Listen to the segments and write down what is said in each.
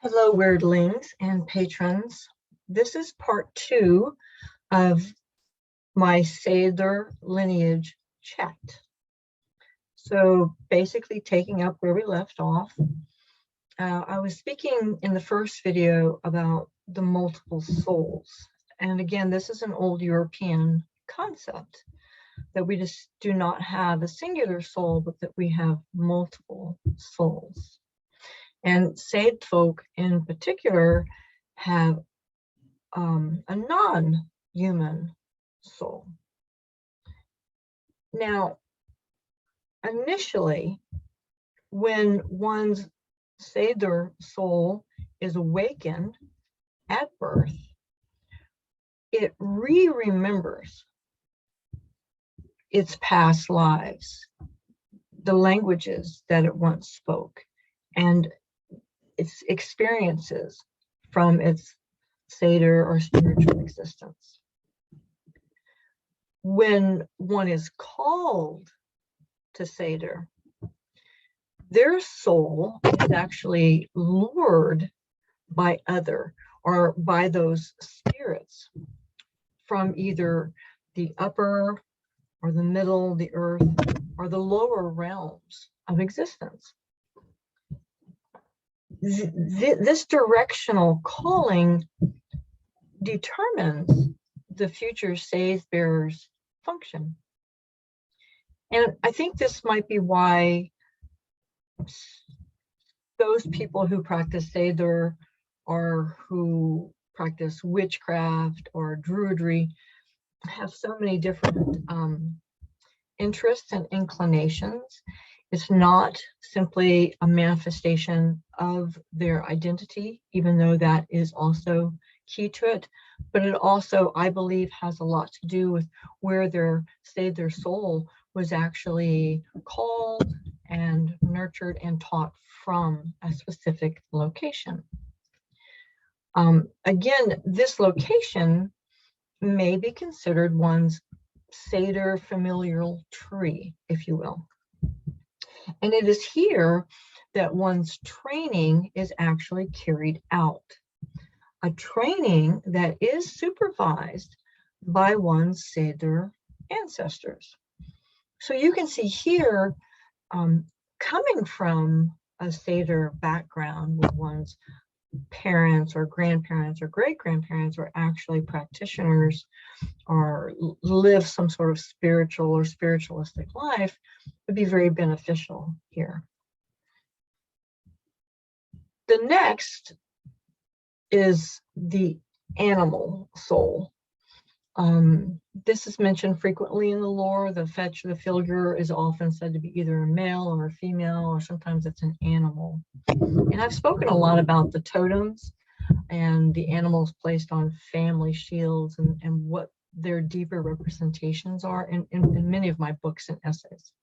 Hello, Wyrdlings and patrons. This is part 2 of my Seidr Lineage chat. So basically taking up where we left off, I was speaking in the first video about the multiple souls. And again, this is an old European concept that we just do not have a singular soul, but that we have multiple souls. And Seidr folk in particular have a non-human soul. Now, initially, when one's Seidr soul is awakened at birth, it remembers its past lives, the languages that it once spoke, and its experiences from its Seidr or spiritual existence. When one is called to Seidr, their soul is actually lured by other or by those spirits from either the upper or the middle, the earth, or the lower realms of existence. This directional calling determines the future Seidr bearer's function. And I think this might be why those people who practice Seidr or who practice witchcraft or druidry have so many different interests and inclinations. It's not simply a manifestation of their identity, even though that is also key to it, but it also, I believe, has a lot to do with where their soul was actually called and nurtured and taught from a specific location. Again, this location may be considered one's Seidr familial tree, if you will. And it is here that one's training is actually carried out. A training that is supervised by one's Seidr ancestors. So you can see here, coming from a Seidr background where one's parents or grandparents or great-grandparents are actually practitioners or live some sort of spiritual or spiritualistic life, would be very beneficial here. The next is the animal soul. This is mentioned frequently in the lore. The figure is often said to be either a male or a female, or sometimes it's an animal. And I've spoken a lot about the totems and the animals placed on family shields and what their deeper representations are in many of my books and essays.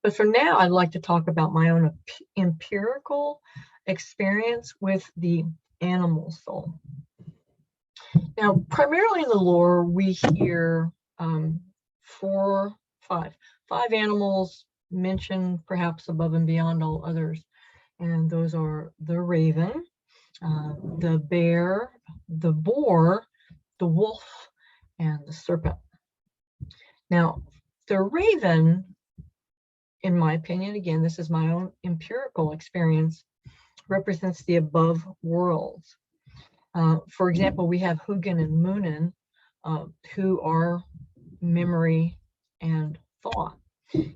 But for now, I'd like to talk about my own empirical experience with the animal soul. Now, primarily in the lore, we hear five animals mentioned, perhaps above and beyond all others. And those are the raven, the bear, the boar, the wolf, and the serpent. Now, the raven, in my opinion, again, this is my own empirical experience, represents the above worlds. For example, we have Hugin and Munin, who are memory and thought.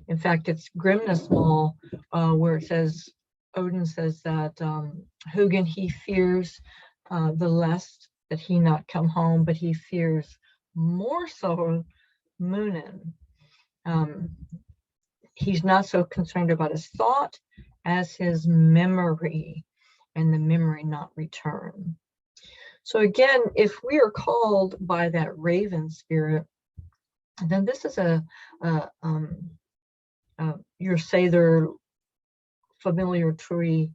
In fact, it's Grimnismal, where it says, Odin says that Hugin, he fears the lest that he not come home, but he fears more so Munin. He's not so concerned about his thought as his memory, and the memory not return. So again, if we are called by that raven spirit, then this is your Seidr familiar tree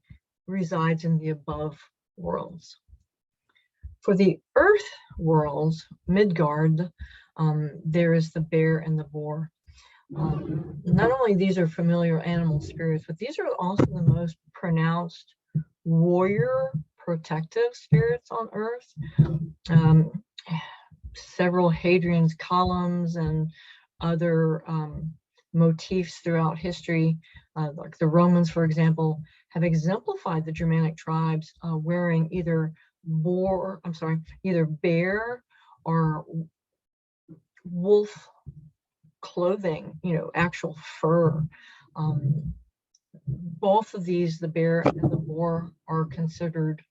resides in the above worlds. For the earth worlds, Midgard, there is the bear and the boar. Not only these are familiar animal spirits, but these are also the most pronounced warrior protective spirits on Earth. Several Hadrian's columns and other motifs throughout history, like the Romans, for example, have exemplified the Germanic tribes wearing either bear or wolf clothing, actual fur. Both of these, the bear and the boar, are considered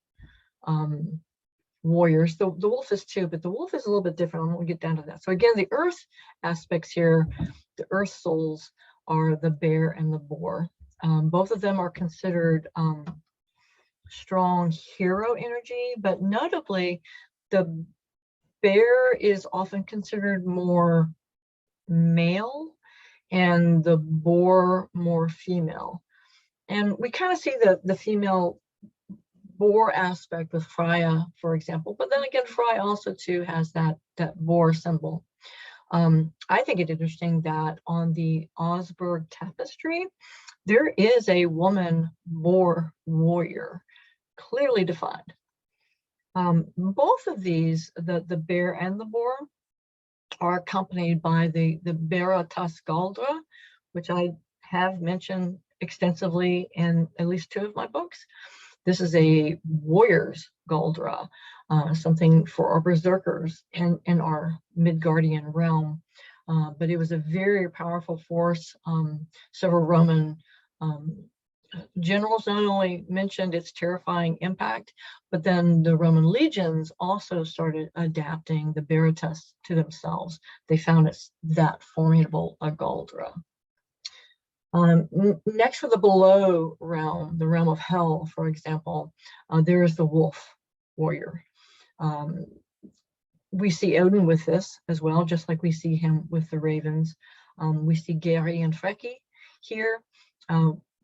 warriors. The wolf is too, but the wolf is a little bit different. I won't get down to that. So again, the earth aspects here, the earth souls, are the bear and the boar. Both of them are considered strong hero energy, but notably, the bear is often considered more male and the boar more female. And we kind of see the female boar aspect with Freya, for example, but then again, Freya also too has that boar symbol. I think it interesting that on the Augsburg tapestry, there is a woman boar warrior, clearly defined. Both of these, the bear and the boar, are accompanied by the Beatas Galdra, which I have mentioned extensively in at least 2 of my books. This is a warrior's Galdra, something for our berserkers in our Midgardian realm. But it was a very powerful force. Several Roman generals not only mentioned its terrifying impact, but then the Roman legions also started adapting the Beatas to themselves. They found it that formidable a Galdra. Next, for the below realm, the realm of hell, for example, there is the wolf warrior. We see Odin with this as well, just like we see him with the ravens. We see Geri and Freki here,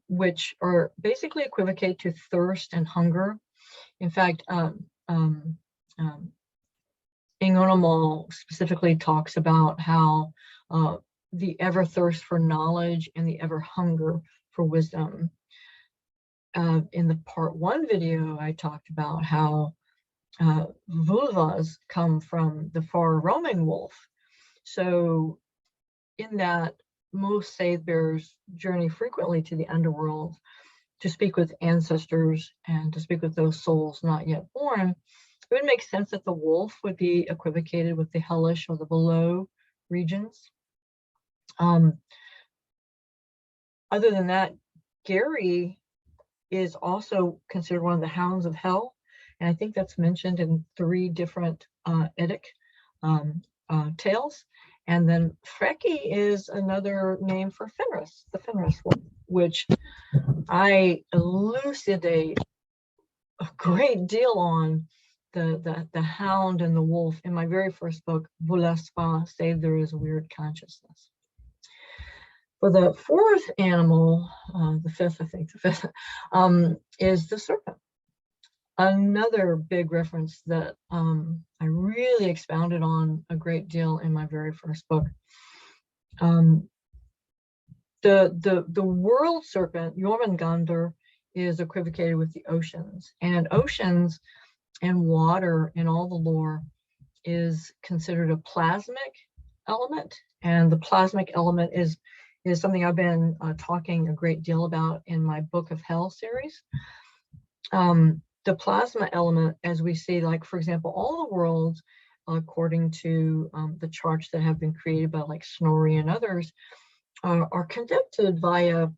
which are basically equivocate to thirst and hunger. In fact, Ingonamal specifically talks about how the ever thirst for knowledge and the ever hunger for wisdom. In the part 1 video, I talked about how vulvas come from the far roaming wolf. So in that, most Seidr bears journey frequently to the underworld to speak with ancestors and to speak with those souls not yet born. It would make sense that the wolf would be equivocated with the hellish or the below regions. Other than that, Geri is also considered one of the hounds of hell, and I think that's mentioned in 3 different Eddic tales. And then Freki is another name for Fenris, the Fenris wolf, which I elucidate a great deal on the hound and the wolf in my very first book, Vulaspa, Seidr is a Weird Consciousness. For the 4th animal, the 5th, I think, the 5th, is the serpent. Another big reference that I really expounded on a great deal in my very first book. The world serpent, Jormungandr, is equivocated with the oceans, and oceans and water in all the lore is considered a plasmic element, and the plasmic element is something I've been talking a great deal about in my Book of Hell series. The plasma element, as we see, like, for example, all the worlds, according to the charts that have been created by like Snorri and others, are conducted via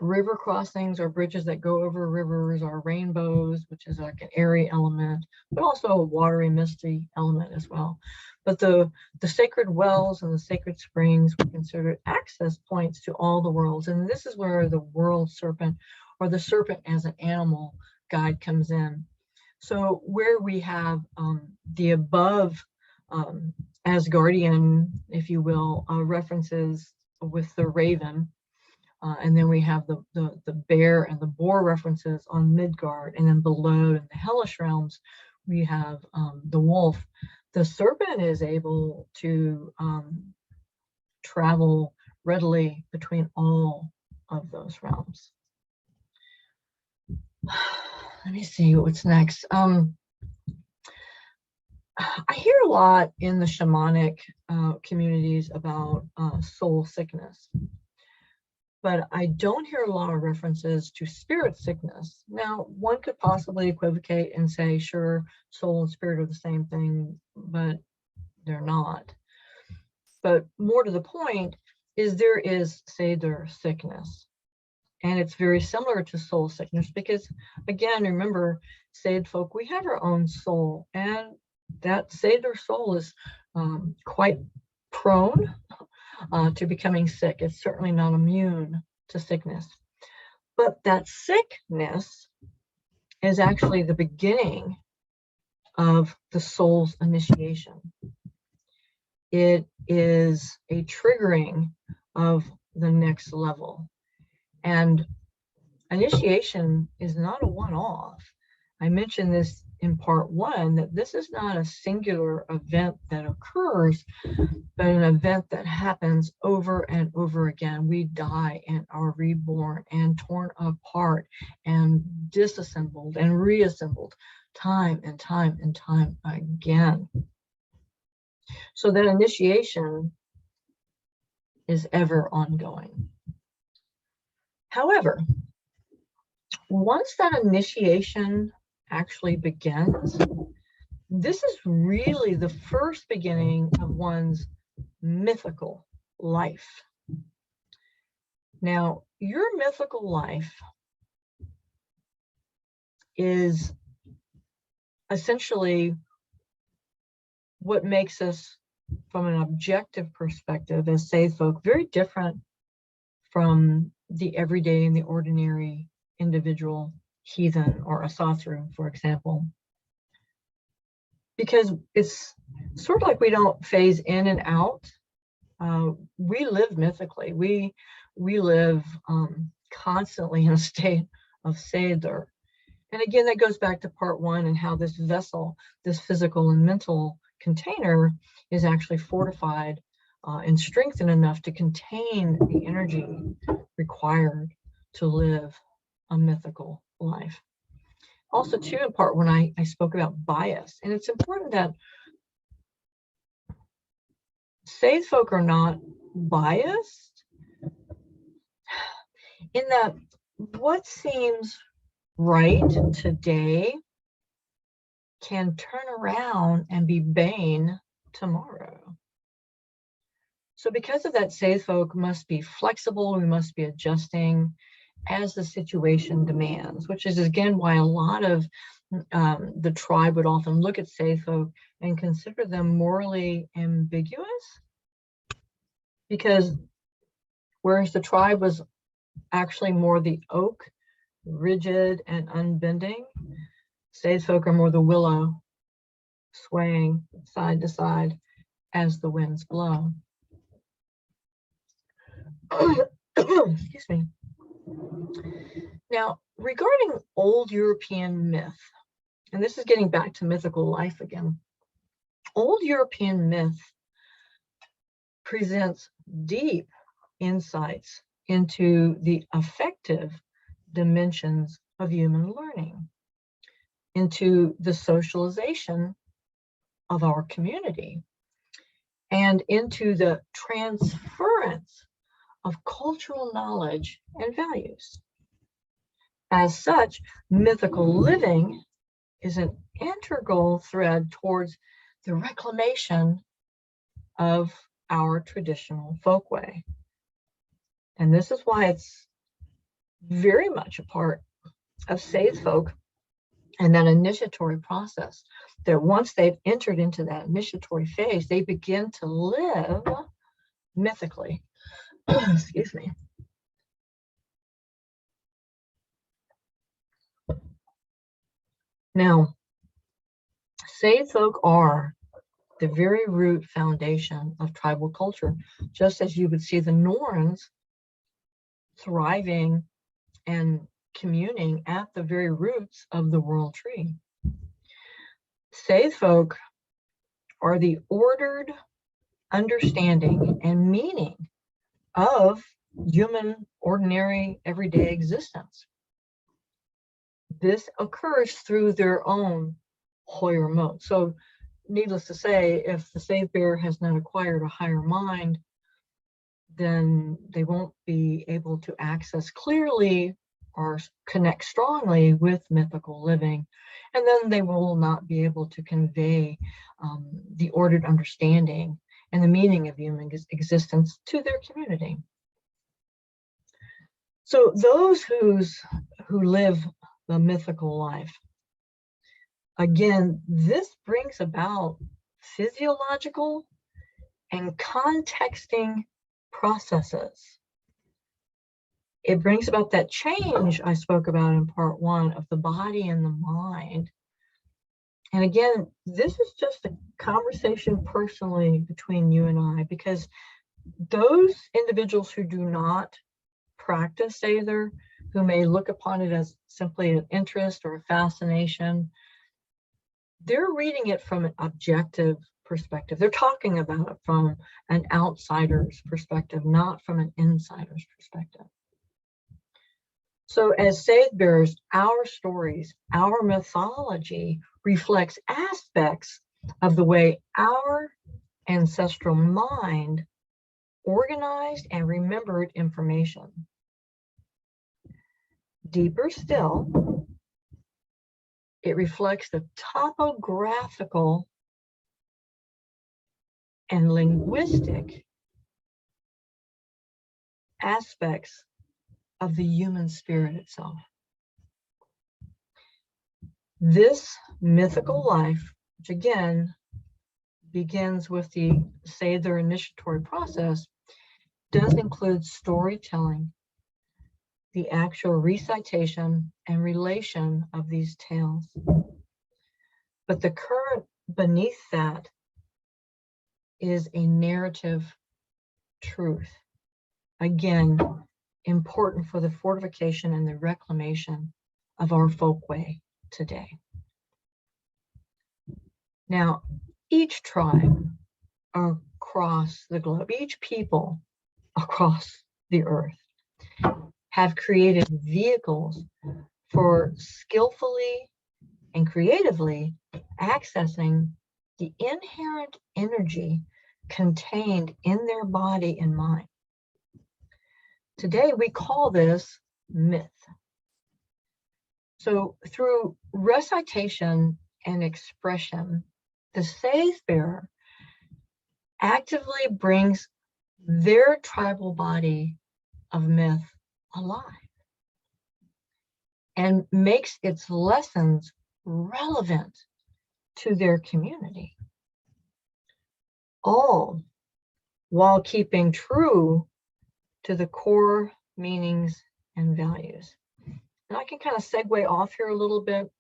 river crossings or bridges that go over rivers, or rainbows, which is like an airy element, but also a watery, misty element as well. But the sacred wells and the sacred springs were considered access points to all the worlds. And this is where the world serpent, or the serpent as an animal guide, comes in. So where we have the above Asgardian, if you will, references with the raven, and then we have the bear and the boar references on Midgard, and then below in the hellish realms we have the wolf. The serpent is able to travel readily between all of those realms. let me see what's next. I hear a lot in the shamanic communities about soul sickness, but I don't hear a lot of references to spirit sickness. Now, one could possibly equivocate and say, sure, soul and spirit are the same thing, but they're not. But more to the point is there is Seidr sickness. And it's very similar to soul sickness because, again, remember, Seidr folk, we have our own soul. And that Seidr soul is quite prone to becoming sick. It's certainly not immune to sickness. But that sickness is actually the beginning of the soul's initiation. It is a triggering of the next level. And initiation is not a one-off. I mentioned this in part one, that this is not a singular event that occurs, but an event that happens over and over again. We die and are reborn and torn apart and disassembled and reassembled time and time and time again. So that initiation is ever ongoing. However, once that initiation actually begins, this is really the first beginning of one's mythical life. Now, your mythical life is essentially what makes us, from an objective perspective, as Seidr folk, very different from the everyday and the ordinary individual heathen or Asathru, for example. Because it's sort of like we don't phase in and out. We live mythically. We live constantly in a state of Seidr. And again, that goes back to part one and how this vessel, this physical and mental container, is actually fortified and strengthened enough to contain the energy required to live a mythical life. Also, too, in part when I spoke about bias, and it's important that Seidr folk are not biased in that what seems right today can turn around and be bane tomorrow. So because of that, Seidr folk must be flexible, we must be adjusting as the situation demands, which is again why a lot of the tribe would often look at Seidr folk and consider them morally ambiguous, because whereas the tribe was actually more the oak, rigid and unbending, Seidr folk are more the willow, swaying side to side as the winds blow. Excuse me. Now, regarding old European myth, and this is getting back to mythical life again, old European myth presents deep insights into the affective dimensions of human learning, into the socialization of our community, and into the transference of cultural knowledge and values. As such, mythical living is an integral thread towards the reclamation of our traditional folkway. And this is why it's very much a part of Seidr folk and that initiatory process, that once they've entered into that initiatory phase, they begin to live mythically. Excuse me. Now, Seidr folk are the very root foundation of tribal culture, just as you would see the Norns thriving and communing at the very roots of the world tree. Seidr folk are the ordered understanding and meaning of human, ordinary, everyday existence. This occurs through their own higher mode. So needless to say, if the Seidr bear has not acquired a higher mind, then they won't be able to access clearly or connect strongly with mythical living. And then they will not be able to convey the ordered understanding and the meaning of human existence to their community. So those who live the mythical life, again, this brings about physiological and contexting processes. It brings about that change I spoke about in part 1 of the body and the mind. And again, this is just a conversation personally between you and I, because those individuals who do not practice Seidr, who may look upon it as simply an interest or a fascination, they're reading it from an objective perspective. They're talking about it from an outsider's perspective, not from an insider's perspective. So as Seidr bearers, our stories, our mythology reflects aspects of the way our ancestral mind organized and remembered information. Deeper still, it reflects the topographical and linguistic aspects of the human spirit itself. This mythical life, which again begins with the Seidr initiatory process, does include storytelling, the actual recitation and relation of these tales. But the current beneath that is a narrative truth. Again, important for the fortification and the reclamation of our folkway today. Now, each tribe across the globe, each people across the earth have created vehicles for skillfully and creatively accessing the inherent energy contained in their body and mind. Today, we call this myth. So through recitation and expression, the Seidr bearer actively brings their tribal body of myth alive and makes its lessons relevant to their community, all while keeping true to the core meanings and values. And I can kind of segue off here a little bit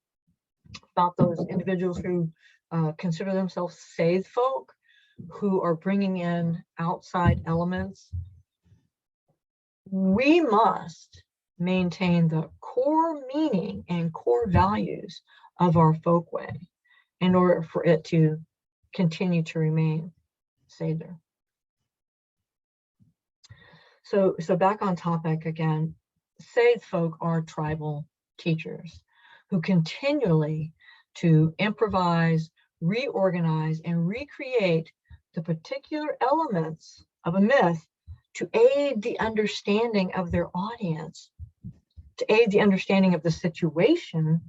about those individuals who consider themselves Seidr folk, who are bringing in outside elements. We must maintain the core meaning and core values of our folkway in order for it to continue to remain Seidr. So back on topic again, Seidr folk are tribal teachers who continually to improvise, reorganize, and recreate the particular elements of a myth to aid the understanding of their audience, to aid the understanding of the situation,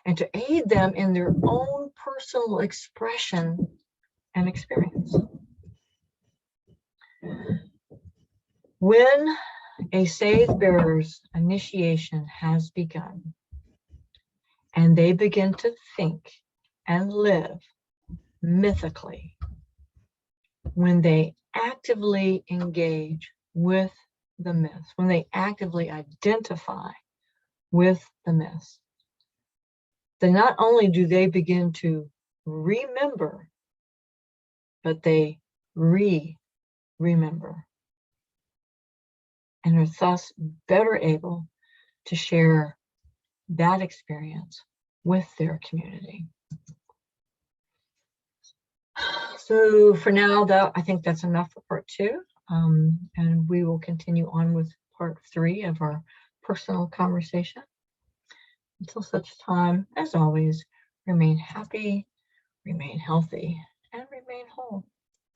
and to aid them in their own personal expression and experience. When a Seidr bearer's initiation has begun, and they begin to think and live mythically, when they actively engage with the myths, when they actively identify with the myths, then not only do they begin to remember, but they remember, and are thus better able to share that experience with their community. So for now, I think that's enough for part 2, and we will continue on with part 3 of our personal conversation. Until such time, as always, remain happy, remain healthy.